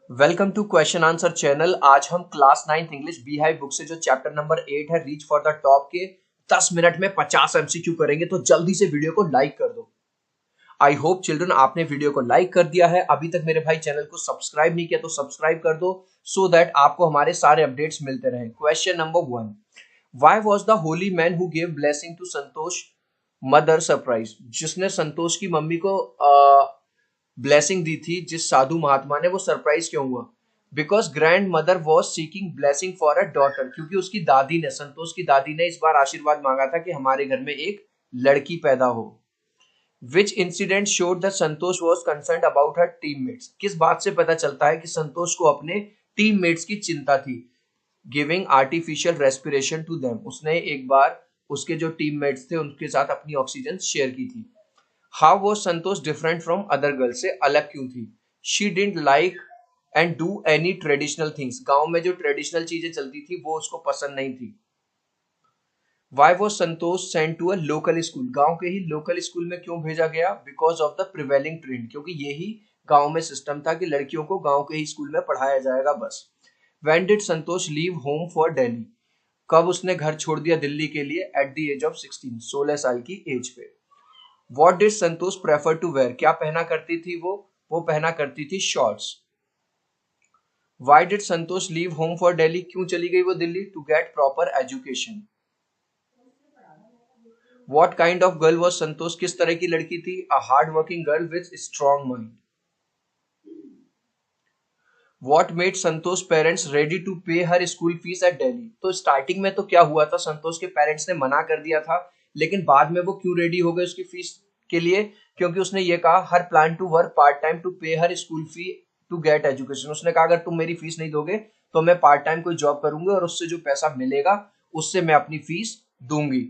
Welcome to question answer channel. आज हम class 9th English beehive book से जो चैप्टर नंबर 8 है रीच फॉर द टॉप के 10 मिनट में 50 एमसीक्यू करेंगे। तो जल्दी से वीडियो को लाइक कर दो। आई होप चिल्ड्रन आपने वीडियो को लाइक कर दिया है। अभी तक मेरे भाई चैनल को सब्सक्राइब नहीं किया तो सब्सक्राइब कर दो सो दैट आपको हमारे सारे अपडेट्स मिलते रहे। Question number 1, why was the holy man who give blessing to Santosh mother surprise? जिसने संतोष की मम्मी को ब्लेसिंग दी थी, जिस साधु महात्मा ने, वो सरप्राइज क्यों हुआ? Because grand mother was seeking blessing for a daughter, क्योंकि उसकी दादी ने, संतोष की दादी ने इस बार आशीर्वाद मांगा था कि हमारे घर में एक लड़की पैदा हो। Which incident showed the Santosh was concern about her teammates? किस बात से पता चलता है कि संतोष को अपने टीममेट्स की चिंता थी? Giving artificial respiration to them, उसने एक बार उसके जो टीममेट्स थे उनके साथ अपनी ऑक्सीजन शेयर की थी। How was Santosh different from other girls, से अलग क्यों थी? She didn't like and do any traditional things, गांव में जो ट्रेडिशनल चीजें चलती थी वो उसको पसंद नहीं थी। Why was Santosh sent to a local school, गांव के ही लोकल स्कूल में क्यों भेजा गया? Because of the prevailing trend, क्योंकि यही गांव में सिस्टम था कि लड़कियों को गांव के ही स्कूल में पढ़ाया जाएगा बस। When did Santosh leave home for Delhi, कब उसने घर छोड़ दिया दिल्ली के लिए? एट द एज ऑफ 16, 16 साल की एज पे। What did Santosh prefer to wear, क्या पहना करती थी वो पहना करती थी shorts. Why did Santosh leave home for Delhi, क्यों चली गई वो Delhi? To get proper education. What kind of girl was Santosh, किस तरह की लड़की थी? A hard working girl with strong mind. What made Santosh parents ready to pay her school fees at Delhi? तो स्टार्टिंग में तो क्या हुआ था, संतोष के पेरेंट्स ने मना कर दिया था, लेकिन बाद में वो क्यों रेडी हो गए उसकी फीस के लिए? क्योंकि उसने ये कहा, her plan to work part time to pay her school fee to get education. उसने कहा अगर तुम मेरी फीस नहीं दोगे तो मैं पार्ट टाइम कोई जॉब करूंगी और उससे जो पैसा मिलेगा उससे मैं अपनी फीस दूंगी।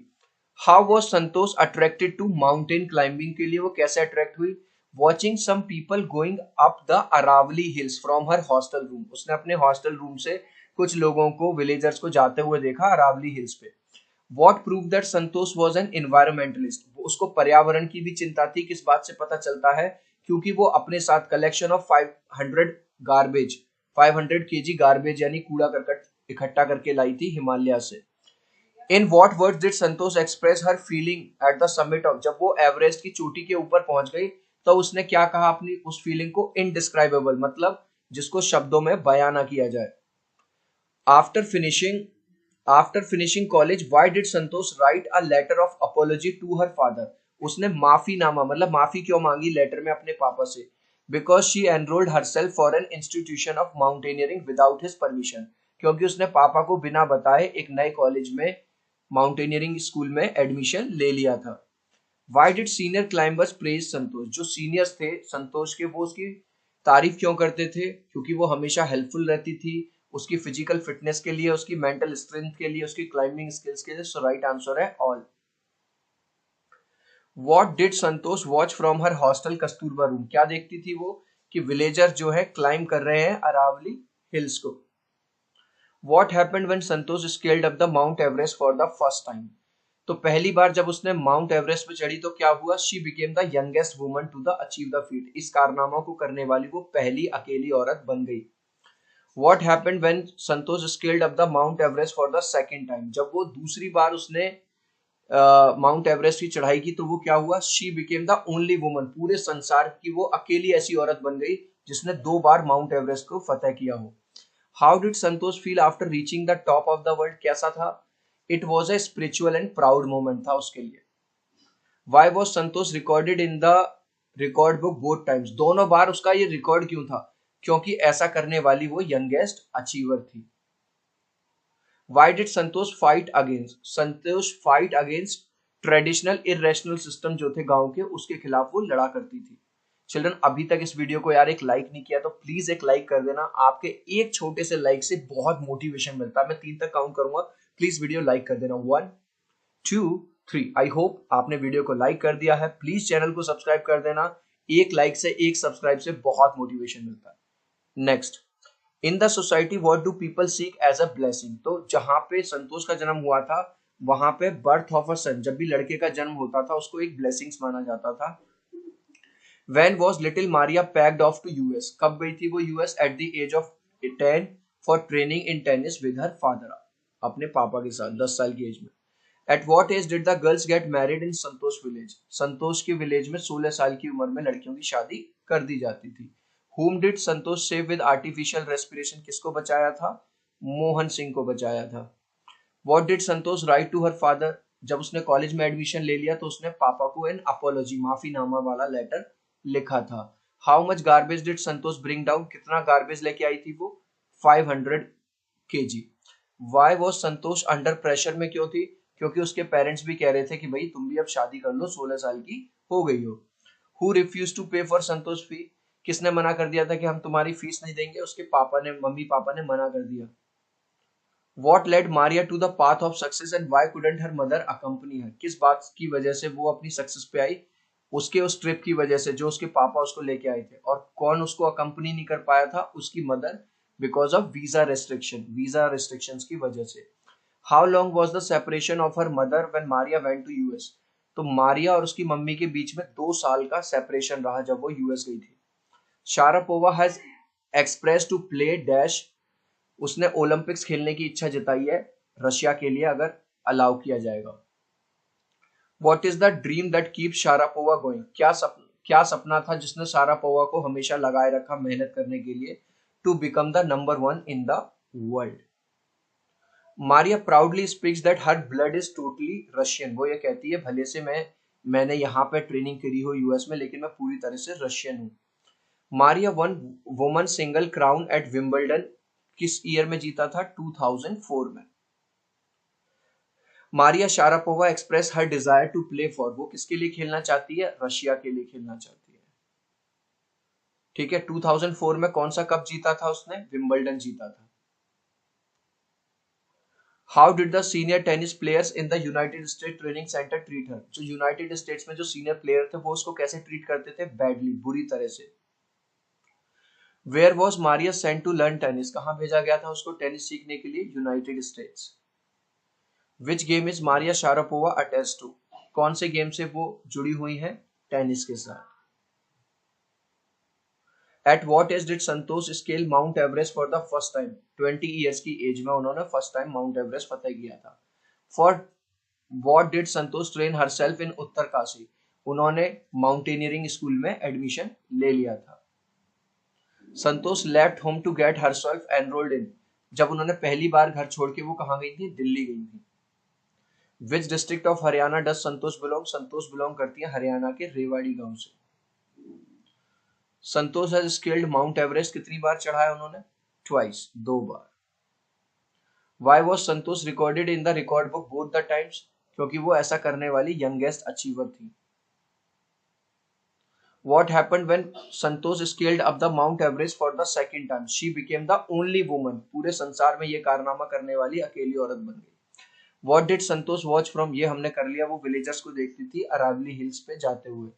How was Santosh attracted to mountain climbing, के लिए वो कैसे अट्रैक्ट हुई? Watching some people going up the Aravalli hills from her hostel room, उसने अपने हॉस्टल रूम से कुछ लोगों को, विलेजर्स को जाते हुए देखा अरावली हिल्स पे। What prove that Santosh was an environmentalist, उसको पर्यावरण की भी चिंता थी। किस बात से पता चलता है? क्योंकि वो अपने साथ collection of 500 garbage, 500 KG garbage यानी कूड़ा करकट इकट्ठा करके लाई थी हिमालय से। In what words did Santosh express her feeling at the summit of, जब वो एवरेस्ट की चोटी के ऊपर पहुंच गई तो उसने क्या कहा अपनी उस फीलिंग को? इनडिस्क्राइबेबल, मतलब जिसको शब्दों में बयां ना किया जाए। After finishing after finishing college, why did Santosh write a letter of apology to her father? उसने माफीनामा, मतलब माफी क्यों मांगी लेटर में अपने पापा से? Because she enrolled herself for an institution of mountaineering without his permission, क्योंकि उसने पापा को बिना बताए एक नए कॉलेज में, माउंटेनियरिंग स्कूल में एडमिशन ले लिया था। Why did senior climbers praise Santosh, जो सीनियर्स थे संतोष के वो उसकी तारीफ क्यों करते थे? क्योंकि वो हमेशा हेल्पफुल रहती थी उसकी फिजिकल फिटनेस के लिए, उसकी मेंटल स्ट्रेंथ के लिए, उसकी क्लाइंबिंग स्किल्स के लिए। सो राइट आंसर है all. What did Santosh watch from her hostel Kasturba room, क्या देखती थी वो? कि विलेजर जो है क्लाइंब कर रहे हैं अरावली हिल्स को। What happened when Santosh scaled up the mount Everest for the first time, तो पहली बार जब उसने माउंट एवरेस्ट पे चढ़ी तो क्या हुआ? She became the youngest woman to the achieve the feat, इस कारनामा को करने वाली वो पहली अकेली औरत बन गई। What happened when Santosh scaled up the mount Everest for the second time, जब वो दूसरी बार उसने माउंट एवरेस्ट की चढ़ाई की तो वो क्या हुआ? She became the only woman, पूरे संसार की वो अकेली ऐसी औरत बन गई जिसने 2 बार माउंट एवरेस्ट को फतेह किया हो। How did Santosh feel after reaching the top of the world, कैसा था? It was a spiritual and proud moment था उसके लिए। Y was Santosh recorded in the record book both times, दोनों बार उसका ये रिकॉर्ड क्यों था? क्योंकि ऐसा करने वाली वो यंगेस्ट अचीवर थी। Why did Santosh fight against, Santosh fight against traditional irrational system जो थे गांव के, उसके खिलाफ वो लड़ा करती थी। चिल्ड्रन, अभी तक इस वीडियो को यार एक लाइक नहीं किया तो प्लीज एक लाइक कर देना। आपके एक छोटे से लाइक से बहुत मोटिवेशन मिलता है। मैं 3 तक काउंट करूंगा, प्लीज वीडियो लाइक कर देना। 1 2 3। आई होप आपने वीडियो को लाइक कर दिया है। प्लीज चैनल को सब्सक्राइब कर देना। एक लाइक से, एक सब्सक्राइब से बहुत मोटिवेशन मिलता है। Next, in the society what do people seek as a blessing, तो जहां पे संतोष का जन्म हुआ था वहां पे बर्थ ऑफ अ सन, जब भी लड़के का जन्म होता था उसको एक ब्लेसिंग्स माना जाता था। When was little Maria packed off to US? कब गई थी वो US? At the age of 10 for training in tennis with her father. अपने पापा के साथ 10 साल की एज में. At what age did the girls get married in Santosh village? Santosh के विलेज में 16 साल की उम्र में लड़कियों की शादी कर दी जाती थी. Whom did Santosh save with artificial respiration? किसको बचाया था? मोहन सिंह को बचाया था. What did Santosh write to her father? जब उसने कॉलेज में एडमिशन ले लिया तो उसने पापा को एन अपोलॉजी माफीनामा वाला लेटर लिखा था. How much garbage did Santosh bring down? कितना गार्बेज लेके आई थी वो? 500 kg. Y was Santosh under pressure में क्यों थी? क्योंकि उसके पेरेंट्स भी कह रहे थे कि भाई तुम भी अब शादी कर लो, 16 साल की हो गई हो. हु रिफ्यूज टू पे फॉर संतोष फी? किसने मना कर दिया था कि हम तुम्हारी फीस नहीं देंगे? उसके पापा ने, मम्मी पापा ने मना कर दिया. What led Maria to the path of success and why couldn't her mother accompany her? किस बात की वजह से वो अपनी सक्सेस पे आई? उसके उस ट्रिप की वजह से जो उसके पापा उसको लेके आए थे. और कौन उसको अकम्पनी नहीं कर पाया था? उसकी mother, because of visa restrictions की वजह से. How long was the separation of her mother when Maria went to US? तो मारिया और उसकी मम्मी के बीच में 2 साल का सेपरेशन रहा जब वो यूएस गई थी. Sharapova has express to play dash. उसने ओलंपिक्स खेलने की इच्छा जताई है रशिया के लिए अगर अलाउ किया जाएगा. What is the dream that keep Sharapova going? क्या सपना था जिसने शारापोवा को हमेशा लगाए रखा मेहनत करने के लिए? To become the number 1 in the world. Maria proudly speaks that her blood is totally Russian. वो ये कहती है भले से मैंने यहाँ पे ट्रेनिंग करी हो यूएस में, लेकिन मैं पूरी तरह से रशियन हूँ. Maria won woman single crown at Wimbledon. किस ईयर में जीता था? 2004 में. Maria Sharapova express her desire to play for. वो किसके लिए खेलना चाहती है? रशिया के लिए खेलना चाहती है. ठीक है. 2004 में कौन सा कप जीता था उसने? विंबलडन जीता था. How did the senior tennis players in the United state training centre treat her? जो यूनाइटेड स्टेट्स में जो सीनियर प्लेयर थे वो उसको कैसे ट्रीट करते थे? बैडली, बुरी तरह से. Where was Maria sent to learn tennis? कहां भेजा गया था उसको टेनिस सीखने के लिए? United States. Which game is Maria Sharapova attached to? कौन से गेम से वो जुड़ी हुई है? टेनिस के साथ. At what age did Santosh scale Mount Everest for the first time? 20 years की एज में उन्होंने फर्स्ट टाइम माउंट एवरेस्ट फतेह किया था. For what did Santosh train herself in Uttarkashi? उन्होंने माउंटेनियरिंग स्कूल में एडमिशन ले लिया था. Santosh left home to get herself enrolled in. जब उन्होंने पहली बार घर छोड़ के वो कहाँ गई थी? दिल्ली गई थी. Which district of Haryana does Santosh belong? Santosh belong करती है हरियाणा के रेवाड़ी गांव से. संतोष हैज स्केल्ड माउंट एवरेस्ट. कितनी बार चढ़ा है उन्होंने? Twice, 2 bar. Y was Santosh recorded in the record book both the times? क्योंकि वो ऐसा करने वाली यंगेस्ट अचीवर थी. What happened when Santosh scaled up the Mount Everest for the second time? She became the only woman. पूरे संसार में ये कारनामा करने वाली अकेली औरत बन गई. What did Santosh watch from? ये हमने कर लिया. वो विलेजर्स को देखती थी अरावली हिल्स पे जाते हुए.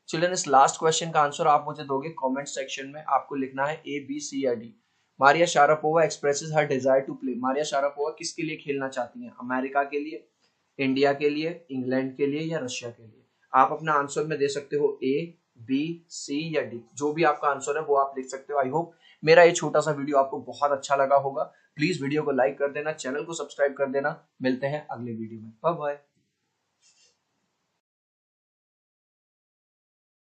चिल्ड्रन, इस लास्ट क्वेश्चन का आंसर आप मुझे दोगे कमेंट सेक्शन में. आपको लिखना है A, B, C या D. Maria Sharapova expresses her desire to play. Maria Sharapova किसके लिए खेलना चाहती हैं? अमेरिका के लिए, इंडिया के लिए, इंग्लैंड के लिए या रशिया के लिए? आप अपना आंसर में दे सकते हो A, B, C या D. जो भी आपका आंसर है वो आप लिख सकते हो. आई होप मेरा ये छोटा सा वीडियो आपको बहुत अच्छा लगा होगा. प्लीज वीडियो को लाइक कर देना, चैनल को सब्सक्राइब कर देना. मिलते हैं अगले वीडियो में. Bye bye.